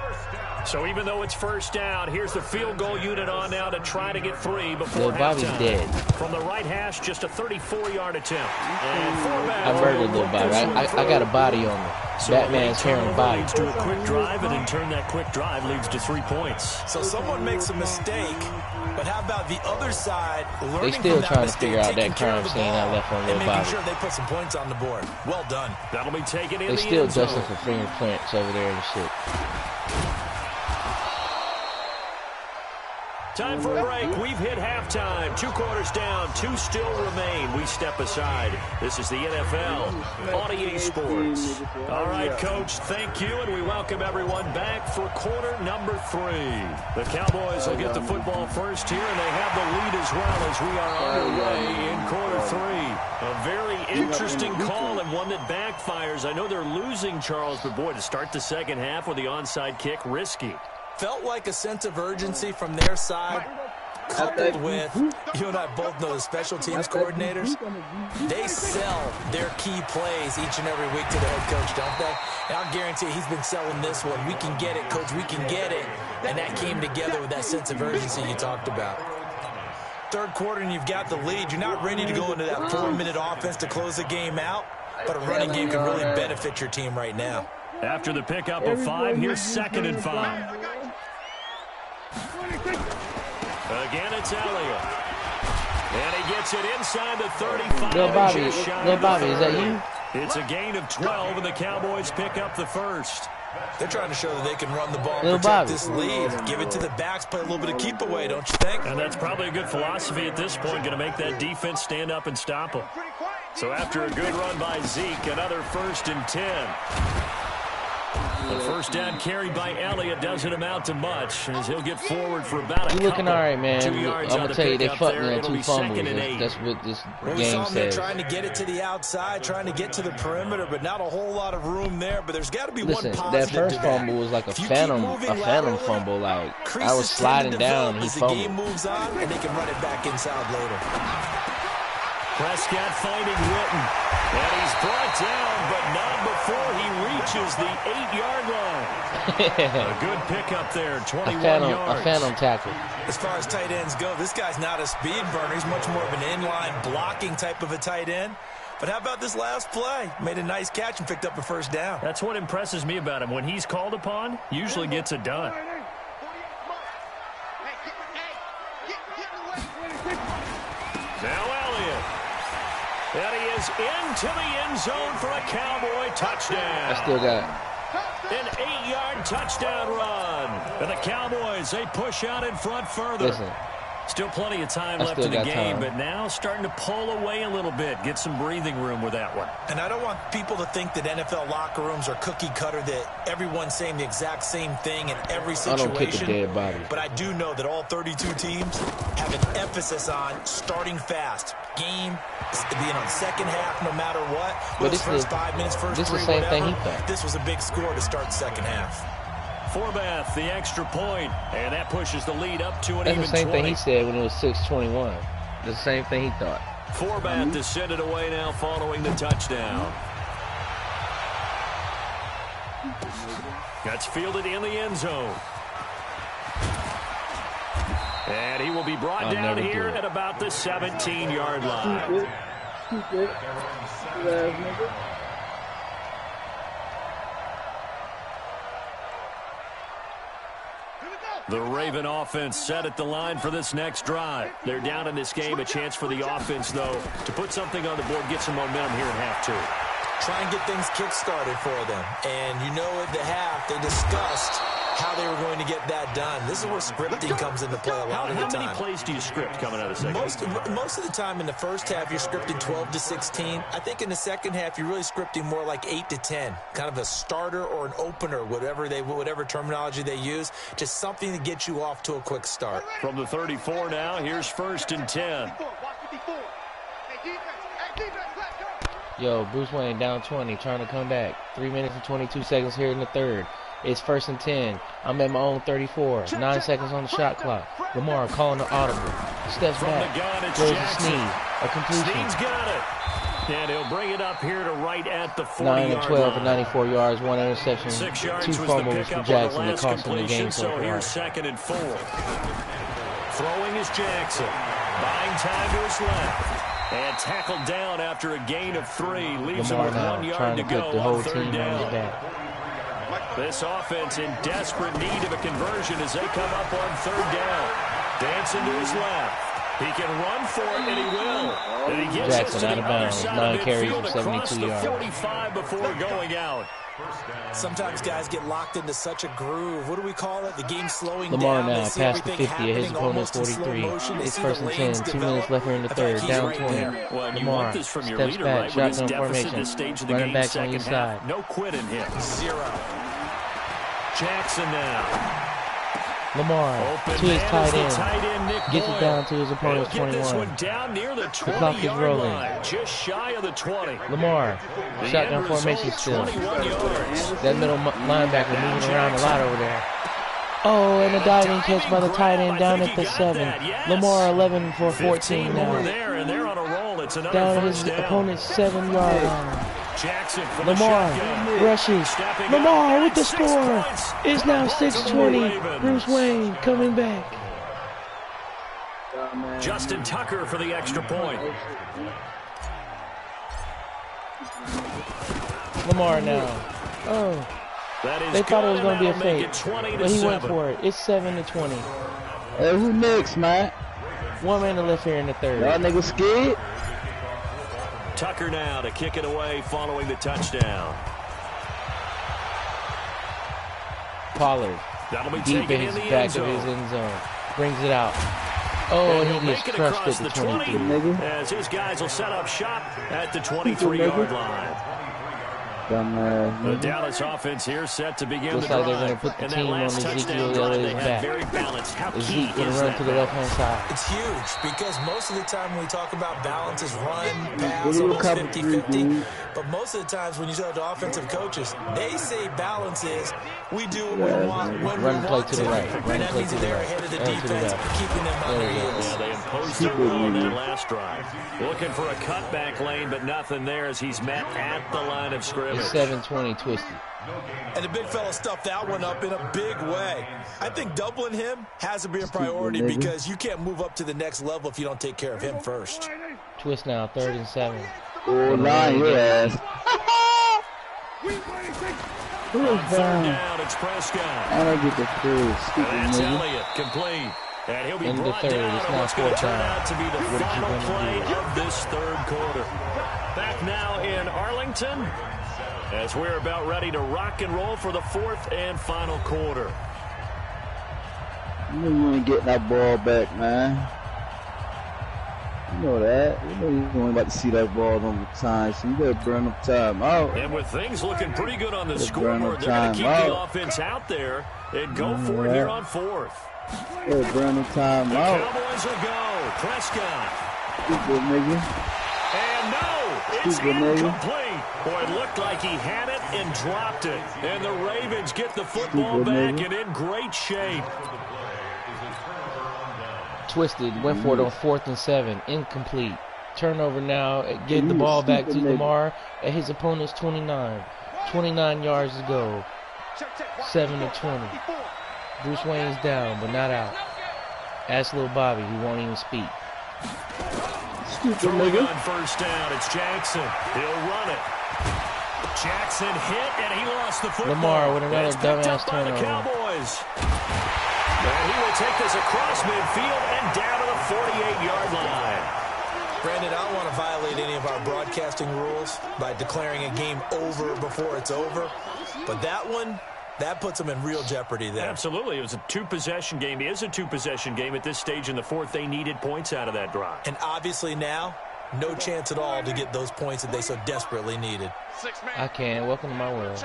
So even though it's first down, here's the field goal unit on now to try to get 3 before Lil Bobby's halftime. dead. From the right hash, just a 34-yard attempt. And 4 back. I murdered Lil Bobby. I got a body on me. So Batman's carrying a body. Leads to a quick drive, and in turn that quick drive leads to 3 points. So someone makes a mistake, but how about the other side learning They still from that trying to mistake, figure out that taking care crime of the scene I ball, left on Lil and Bobby. making sure they put some points on the board. Well done. That'll be taken in They the still end zone. dusting for fingerprints over there and shit. Time for a break. We've hit halftime. 2 quarters down. 2 still remain. We step aside. This is the NFL on EA Sports. All right, Coach, thank you, and we welcome everyone back for quarter number 3. The Cowboys will get the football first here, and they have the lead as well as we are underway in quarter 3. A very interesting call and one that backfires. I know they're losing, Charles, but boy, to start the second half with the onside kick, risky. Felt like a sense of urgency from their side, coupled with, you and I both know the special teams coordinators, they sell their key plays each and every week to the head coach, don't they? And I'll guarantee he's been selling this one. We can get it, coach, we can get it. And that came together with that sense of urgency you talked about. Third quarter and you've got the lead. You're not ready to go into that 4-minute offense to close the game out, but a running game can really benefit your team right now. After the pickup of 5, here's 2nd and 5. Again, it's Elliott. And he gets it inside the 35. Lil Bobby, is that you? It's a gain of 12, and the Cowboys pick up the first. They're trying to show that they can run the ball and protect this lead. Give it to the backs, play a little bit of keep away, don't you think? And that's probably a good philosophy at this point, going to make that defense stand up and stop them. So after a good run by Zeke, another 1st and 10. The first down carried by Elliott doesn't amount to much as he'll get forward for about a You looking all right, man. 2 yards I'm going to tell you, they fucked me on 2 2 fumbles. That's what this game says. Trying to get it to the outside, trying to get to the perimeter, but not a whole lot of room there. But there's got to be one positive. That first fumble was like a phantom fumble. Like, I was sliding down, he fumbled. The game moves on, and they can run it back inside later. Prescott finding Witten, and he's brought down, but not before he reaches the 8-yard line. A good pickup there, 21 yards. A phantom tackle. As far as tight ends go, this guy's not a speed burner. He's much more of an inline blocking type of a tight end. But how about this last play? Made a nice catch and picked up a first down. That's what impresses me about him. When he's called upon, usually gets it done. Now Elliott. And he is into the end zone for a Cowboy touchdown. I still got it. An 8-yard touchdown run. And the Cowboys, they push out in front further. Listen, Still plenty of time left in the game, but now starting to pull away a little bit. Get some breathing room with that one. And I don't want people to think that NFL locker rooms are cookie cutter, that everyone's saying the exact same thing in every situation. I don't kick a dead body. But I do know that all 32 teams have an emphasis on starting fast. Game being on second half no matter what. But this first 5 minutes, first this three, is the same whatever, thing he thought. This was a big score to start the second half. Forbath, the extra point, and that pushes the lead up to an That's even 20. That's the same thing he said when it was 6-21. The same thing he thought. Forbath is sent it away now following the touchdown. That's fielded in the end zone. And he will be brought down here at about the 17-yard line. The Raven offense set at the line for this next drive. They're down in this game. A chance for the offense, though, to put something on the board, get some momentum here in half two. Try and get things kick-started for them. And you know at the half, they discussed how they were going to get that done. This is where scripting comes into play a lot of the time. How many plays do you script coming out of the second? Most of the time in the first half, you're scripting 12 to 16. I think in the second half, you're really scripting more like 8 to 10. Kind of a starter or an opener, whatever terminology they use. Just something to get you off to a quick start. From the 34 now, here's 1st and 10. Yo, Bruce Wayne down 20, trying to come back. 3 minutes and 22 seconds here in the third. It's 1st and 10. I'm at my own 34. 9 seconds on the shot clock. Lamar calling the audible. Steps back. Throws a sneeze. A completion. Sneed's got it. And he'll bring it up here to right at the 40-yard line. 9 and 12 for 94 yards, 1 interception, 6 yards 2 fumbles for Jackson that cost him the game so far. Here's 2nd and 4. Throwing is Jackson. Buying time to his left. And tackled down after a gain of 3. Leaves him with 1 yard to go on 3rd down. This offense in desperate need of a conversion as they come up on 3rd down. Dancing to his left. He can run for it, and he will. And he gets Jackson out of bounds. 9 carries for 72 yards. 45 before going out. Sometimes guys get locked into such a groove. What do we call it? The game slowing Lamar down. now past the 50 at his opponent's 43. It's 1st and 10. 2 minutes left here in the third. Down 20. Well, you Lamar want this from your steps leader, back. right? With his Shotgun deficit formation. this stage of the Running game, backs on second each half. side. No quit in him. 0. Jackson now. Lamar Open to his tight end. Gets it down to his opponent's 21. This one down near the clock is rolling. line, just shy of the 20. Lamar, shotgun formation still. That middle linebacker moving around a lot over there. Oh, and a diving catch by the tight end down at the 7. Yes. Lamar 11 for 14 now. There, and they're on a roll. It's another Down at first his down. opponent's 7-yard line. Jackson for Lamar the rushes. Stepping Lamar up, with the 6 score. points. It's now The Baltimore 6:20. Ravens. Bruce Wayne coming back. Justin Tucker for the extra point. Lamar now. Oh, they thought it was going to be a fake, but he went for it. It's 7-20. Hey, who next, man? 1 minute left here in the third. Y'all niggas scared? Tucker now to kick it away following the touchdown. Pollard That'll be deep taken in in his the back end zone. of his end zone. Brings it out. Oh, And he he'll gets make it crushed across at the the 23. 20 as his guys will set up shop at the 23-yard line. The Dallas offense here set to begin Looks the like drive. they're going to put the And that team on last Ezekiel touchdown drive, they Elliott's had back. very balanced. How key Ezekiel going is to run to the that? left-hand side. It's huge because most of the time when we talk about balance is run, pass, What do you almost cover 50-50. But most of the times when you talk to offensive coaches, they say balance is we do what we want when Run we play want to the right. Run And that play means to that the they're right. ahead of the Run to the defense, left. keeping them on There their you go. heels. Yeah, they imposed their will on that last drive. Looking for a cutback lane, but nothing there as he's met at the line of scrimmage. It's 7-20 twisted. And the big fella stuffed that one up in a big way. I think doubling him has to be a priority because you can't move up to the next level if you don't take care of him first. Twist now, 3rd and 7. Oh, line your ass. On 3rd down, it's Prescott. I don't get the through. Stupid That's nigga. Elliott, complete. And he'll be In the brought third, down it's on now what's going to 4th turn down. out to be the What are you final gonna play do? of this 3rd quarter. Back now in Arlington as we're about ready to rock and roll for the 4th and final quarter. You know you ain't getting that ball back, man. You know that. You know you ain't about to see that ball on the time, so you gotta burn up time out. And with things looking pretty good on the scoreboard, they're going to keep the offense out there and go for it here on fourth. Yeah, burn up time out. The Cowboys will go. Prescott. Stupid nigga. And no, it's incomplete. Boy, it looked like he had it and dropped it. And the Ravens get the football back and in great shape. Twisted, went for it on 4th and 7, incomplete. Turnover now, get the ball back to Lamar at his opponent's 29. 29 yards to go. 7-20. Bruce Wayne's down, but not out. Ask Lil Bobby, he won't even speak. Throwing on first down, it's Jackson. He'll run it. Jackson hit, and he lost the football. Lamar with another dumbass turnover. The Cowboys. And he will take this across midfield and down to the 48-yard line. Brandon, I don't want to violate any of our broadcasting rules by declaring a game over before it's over. But that one, that puts them in real jeopardy there. Absolutely. It was a two-possession game. It is a two-possession game at this stage in the fourth. They needed points out of that drive. And obviously now, no chance at all to get those points that they so desperately needed. I can. Welcome to my world.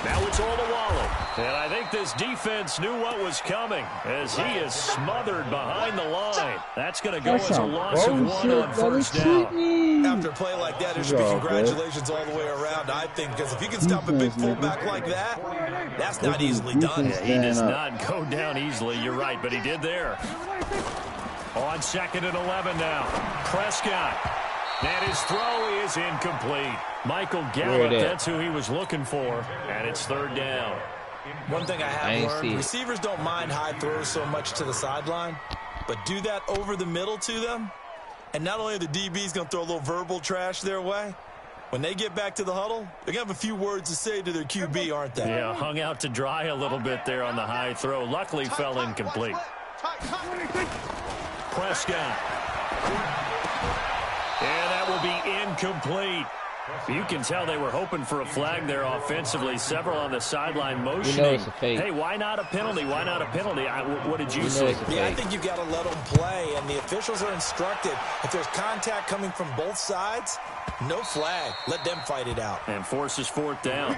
Now it's all to Waller. And I think this defense knew what was coming as he is smothered behind the line. That's going to go as a loss of 1 on first down. After a play like that, there should be congratulations all the way around, I think, because if you can stop a big fullback like that, that's not easily done. Yeah, he does not go down easily. You're right, but he did there. On 2nd and 11 now. Prescott. And his throw is incomplete. Michael Gallup, that's who he was looking for. And it's 3rd down. One thing I have learned, receivers don't mind high throws so much to the sideline, but do that over the middle to them. And not only are the DBs going to throw a little verbal trash their way, when they get back to the huddle, they're going to have a few words to say to their QB, aren't they? Yeah, hung out to dry a little bit there on the high throw. Luckily fell incomplete. Prescott. And that will be incomplete. You can tell they were hoping for a flag there offensively. Several on the sideline motioning. Hey, why not a penalty? Why not a penalty? What did you see? Yeah, I think you've got to let them play, and the officials are instructed. If there's contact coming from both sides, no flag. Let them fight it out. And forces 4th down.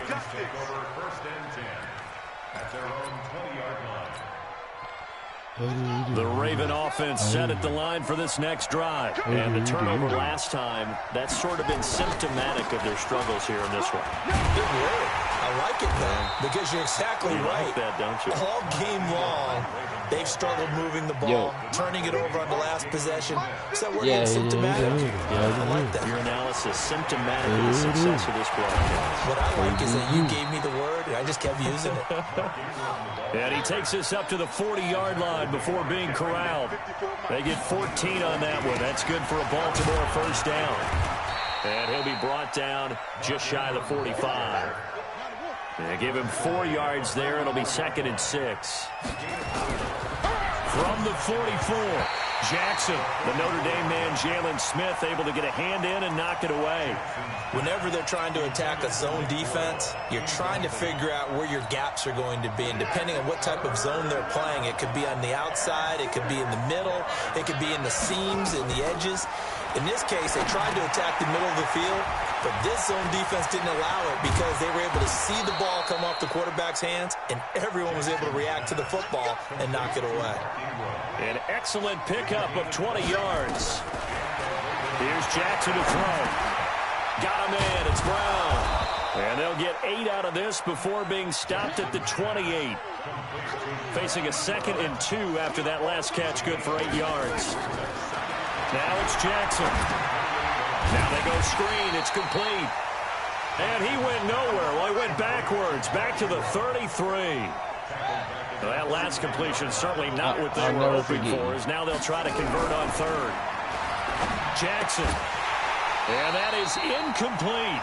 The Raven offense set at the line for this next drive. And the turnover last time, that's sort of been symptomatic of their struggles here in this one. Good word. I like it, though, because you're exactly right. Like that, don't you? All game long, they've struggled moving the ball, turning it over on the last possession. So we're symptomatic. I like that. Your analysis, symptomatic of the success of this broadcast. What I like is that you gave me the word, and I just kept using it. And he takes us up to the 40-yard line before being corralled. They get 14 on that one. That's good for a Baltimore first down. And he'll be brought down just shy of the 45. They give him 4 yards there. It'll be 2nd and 6. From the 44, Jackson, the Notre Dame man, Jalen Smith, able to get a hand in and knock it away. Whenever they're trying to attack a zone defense, you're trying to figure out where your gaps are going to be. And depending on what type of zone they're playing, it could be on the outside, it could be in the middle, it could be in the seams, in the edges. In this case, they tried to attack the middle of the field, but this zone defense didn't allow it because they were able to see the ball come off the quarterback's hands, and everyone was able to react to the football and knock it away. An excellent pickup of 20 yards. Here's Jackson to throw. Got him in. It's Brown. And they'll get 8 out of this before being stopped at the 28. Facing a 2nd and 2 after that last catch, good for 8 yards. Now it's Jackson. Now they go screen. It's complete. And he went nowhere. Well, he went backwards. Back to the 33. Well, that last completion certainly not what they were hoping for. As now they'll try to convert on 3rd. Jackson. And that is incomplete.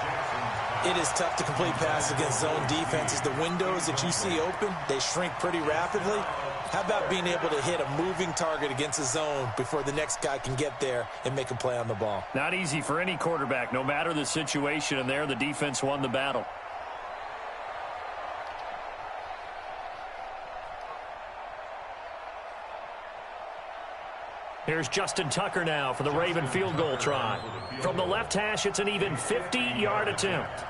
It is tough to complete passes against zone defenses. The windows that you see open, they shrink pretty rapidly. How about being able to hit a moving target against a zone before the next guy can get there and make a play on the ball? Not easy for any quarterback, no matter the situation, and there the defense won the battle. Here's Justin Tucker now for the Raven field goal try. From the left hash, it's an even 50-yard attempt.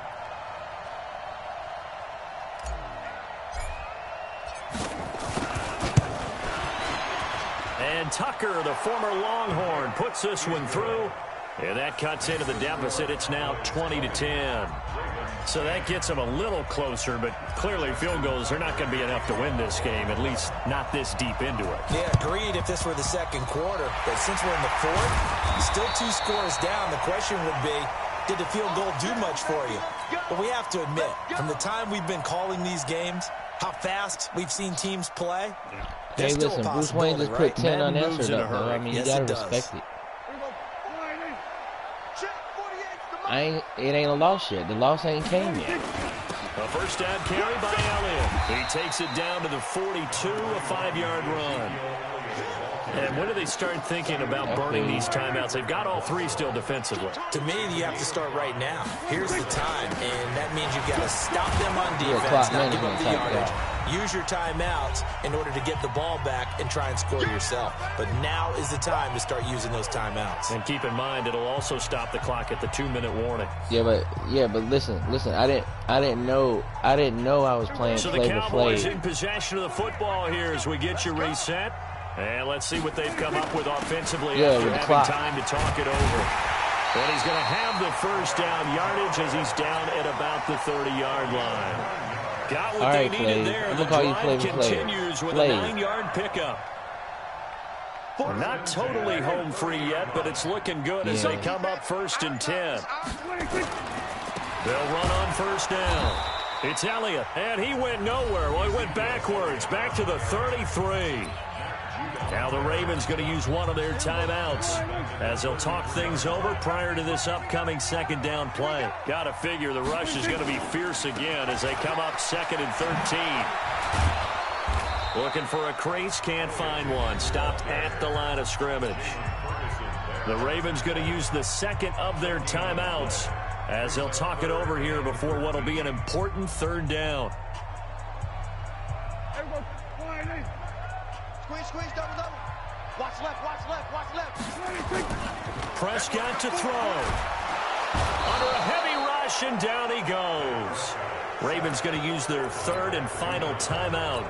And Tucker, the former Longhorn, puts this one through. And that cuts into the deficit. It's now 20-10. So that gets them a little closer, but clearly field goals are not going to be enough to win this game, at least not this deep into it. Yeah, agreed if this were the second quarter. But since we're in the fourth, still 2 scores down, the question would be, did the field goal do much for you? But we have to admit, from the time we've been calling these games, how fast we've seen teams play, hey, listen, Bruce Wayne just put 10 unanswered up, though. I mean, you got to respect it. It ain't a loss yet. The loss ain't came yet. A first down carry by Elliott. He takes it down to the 42, a 5-yard run. And when do they start thinking about burning these timeouts? They've got all 3 still defensively. To me, you have to start right now. Here's the time, and that means you've got to stop them on defense, not give up the yardage. Use your timeouts in order to get the ball back and try and score yourself. But now is the time to start using those timeouts. And keep in mind, it'll also stop the clock at the 2-minute warning. Yeah, but listen. I didn't know I was playing so play the to Cowboys play. in possession of the football here as we get you reset. And let's see what they've come up with offensively after having time to talk it over. And he's going to have the first down yardage as he's down at about the 30-yard line. Got what they needed there. The drive continues with a 9-yard pickup. Not totally home free yet, but it's looking good as they come up 1st and 10. They'll run on first down. It's Elliott, and he went nowhere. Well, he went backwards, back to the 33. Now the Ravens going to use one of their timeouts as they'll talk things over prior to this upcoming second down play. Got to figure the rush is going to be fierce again as they come up 2nd and 13. Looking for a crease, can't find one. Stopped at the line of scrimmage. The Ravens going to use the second of their timeouts as they'll talk it over here before what will be an important 3rd down. Squeeze, double. Watch left. Prescott to throw. Under a heavy rush, and down he goes. Ravens going to use their 3rd and final timeout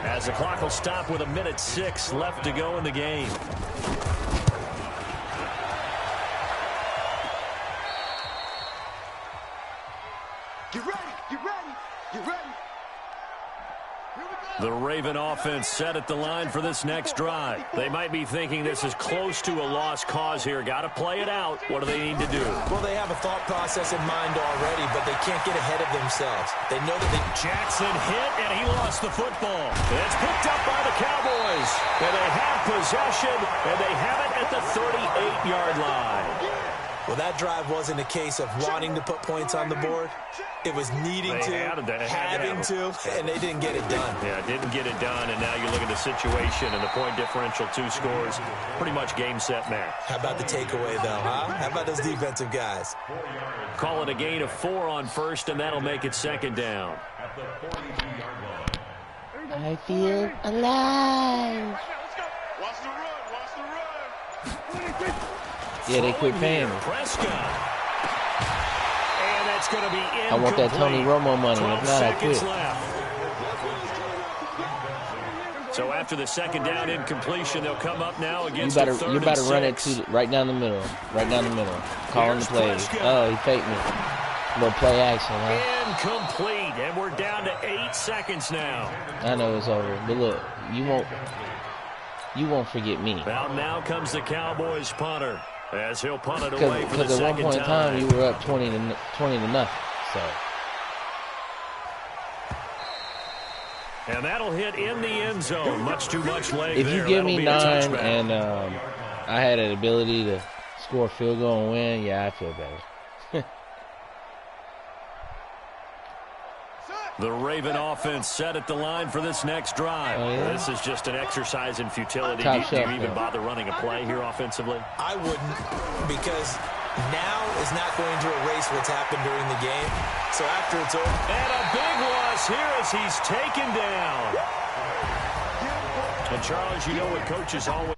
as the clock will stop with 1:06 left to go in the game. Get ready. The Raven offense set at the line for this next drive. They might be thinking this is close to a lost cause here. Got to play it out. What do they need to do? Well, they have a thought process in mind already, but they can't get ahead of themselves. They know that Jackson hit, and he lost the football. It's picked up by the Cowboys. And they have possession, and they have it at the 38-yard line. Well, that drive wasn't a case of wanting to put points on the board. It was needing having to, and they didn't get it done. Yeah, didn't get it done, and now you look at the situation and the point differential, 2 scores, pretty much game, set, match. How about the takeaway, though, huh? How about those defensive guys? Call it a gain of 4 on first, and that'll make it 2nd down. I feel alive. Watch the run. Yeah, they quit paying me. Prescott. And that's going to be incomplete. I want that Tony Romo money. If not, I quit. So after the 2nd down incompletion, they'll come up now against the 3rd You better and run it 6. right down the middle. Calling the plays. Oh, he faked me. Little play action, huh? Incomplete, and we're down to 8 seconds now. I know it's over, but look, you won't forget me. Well, now comes the Cowboys punter as he'll punt it away for the Because at one point in time, you were up 20 to nothing. So. And that'll hit in the end zone. Much too much leg if there. You give me 9 and I had an ability to score a field goal and win, yeah, I feel better. The Raven offense set at the line for this next drive. Oh, yeah? This is just an exercise in futility. Do you even bother running a play here offensively? I wouldn't, because now is not going to erase what's happened during the game. So after it's over. And a big loss here as he's taken down. And Charles, you know what coaches always